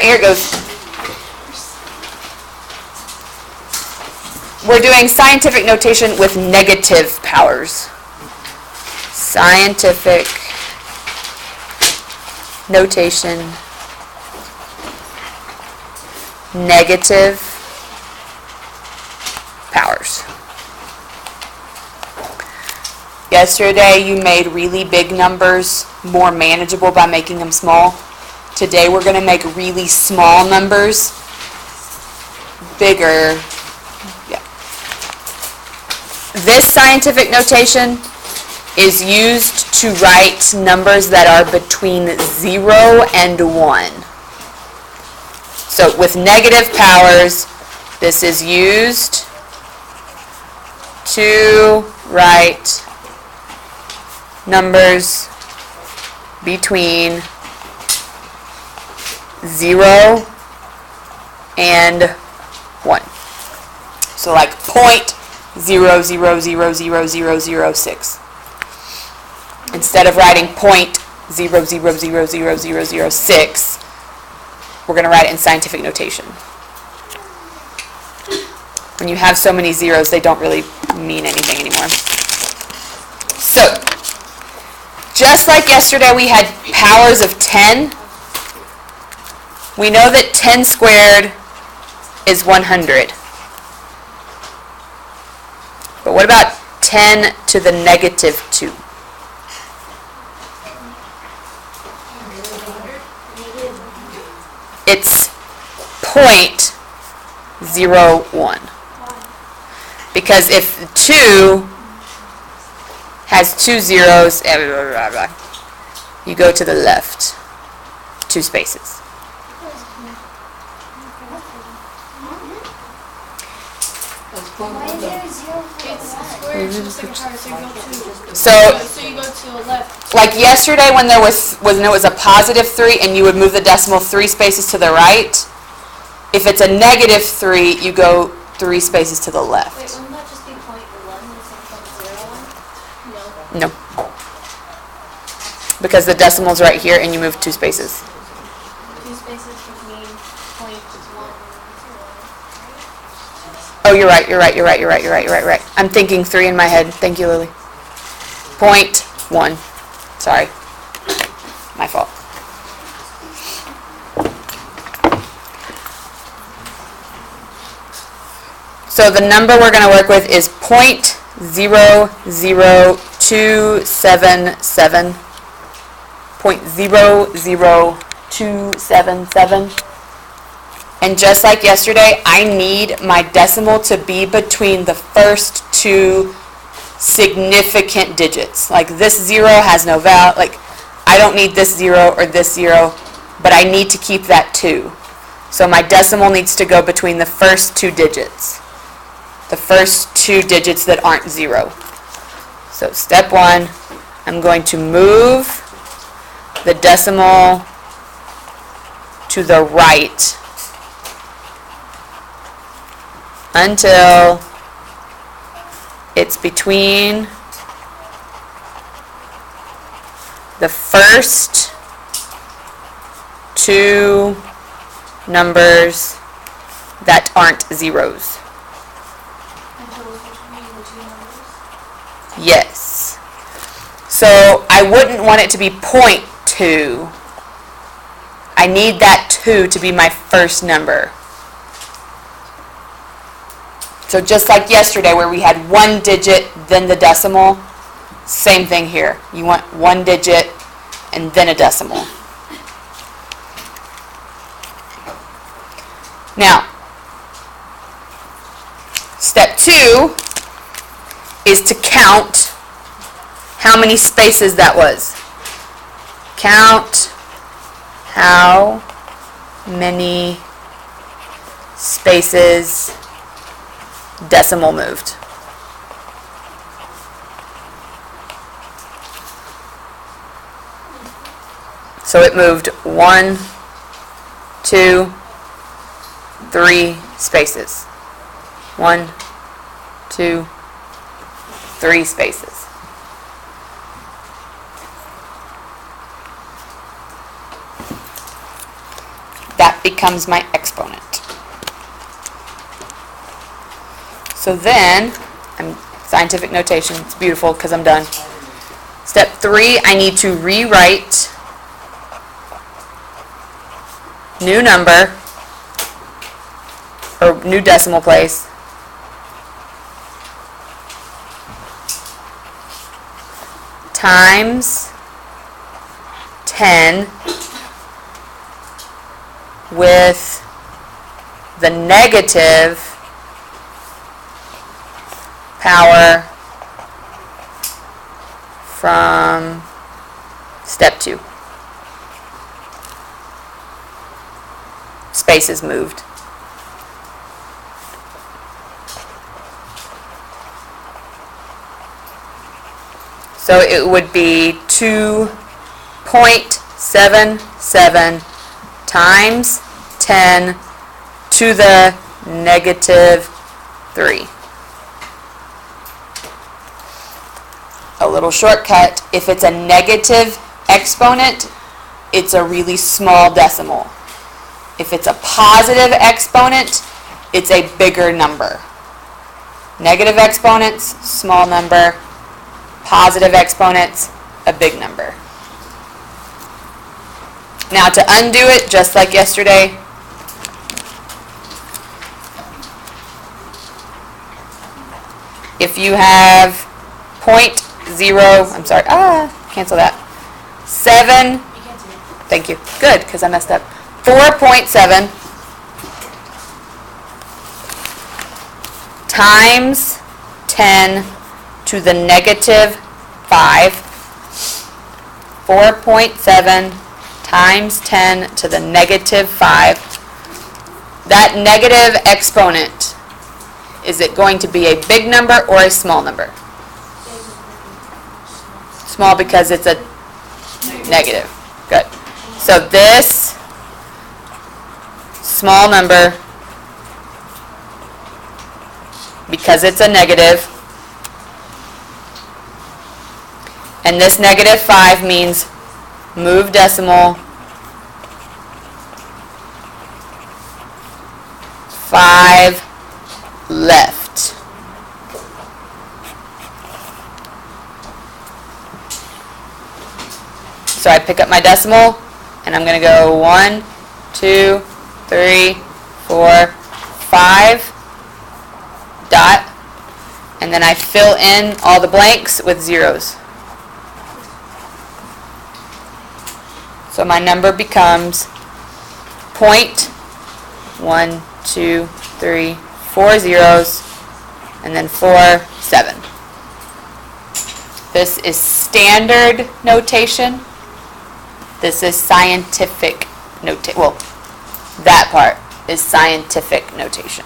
right, here it goes. We're doing scientific notation with negative powers. Scientific notation, negative powers. Yesterday you made really big numbers more manageable by making them small. Today we're going to make really small numbers bigger. Yeah. This scientific notation is used to write numbers that are between 0 and 1. So with negative powers, this is used to write numbers between 0 and 1. So like 0.000006. Instead of writing 0.000006, we're going to write it in scientific notation. When you have so many zeros, they don't really mean anything anymore. So, just like yesterday we had powers of 10, we know that 10 squared is 100. But what about 10 to the negative 2? It's 0.01. Because if 2 has 2 zeros, you go to the left 2 spaces. So you go to the left. Like yesterday when there was when it was a positive 3 and you would move the decimal 3 spaces to the right, if it's a negative 3, you go 3 spaces to the left. Wait, wouldn't that just be 0.1 instead of 0.01? No. Because the decimal's right here and you move 2 spaces. 2 spaces would mean 0.1. Oh, you're right. I'm thinking 3 in my head. Thank you, Lily. 0.1. Sorry. My fault. So the number we're going to work with is 0.00277. 0.00277. And just like yesterday, I need my decimal to be between the first 2 significant digits. Like this 0 has no value. Like I don't need this 0 or this 0, but I need to keep that 2. So my decimal needs to go between the first 2 digits. The first 2 digits that aren't 0. So step 1, I'm going to move the decimal to the right until it's between the first 2 numbers that aren't zeros. Yes. So I wouldn't want it to be 0.2. I need that 2 to be my first number. So just like yesterday where we had 1 digit, then the decimal, same thing here. You want 1 digit and then a decimal. Now, step 2 is to count how many spaces that was. Count how many spaces decimal moved. So it moved 1, 2, 3 spaces. 1, 2, 3 spaces. That that becomes my exponent. So then, scientific notation, it's beautiful because I'm done. Step 3, I need to rewrite new number, or new decimal place, times 10 with the negative power from step 2. Space is moved. So it would be 2.77 times 10 to the negative 3. A little shortcut, if it's a negative exponent, it's a really small decimal. If it's a positive exponent, it's a bigger number. Negative exponents, small number. Positive exponents, a big number. Now to undo it, just like yesterday, if you have cancel that, 7, thank you, good, because I messed up, 4.7 times 10 to the negative 5, 4.7 times 10 to the negative 5. That negative exponent, is it going to be a big number or a small number? Small because it's a negative. Good. So this small number, because it's a negative, and this negative 5 means move decimal 5 left. So I pick up my decimal and I'm going to go 1, 2, 3, 4, 5, dot, and then I fill in all the blanks with zeros. So my number becomes 1, 2, 3, 4 zeros, and then 4, 7. This is standard notation. This is scientific notation. Well, that part is scientific notation.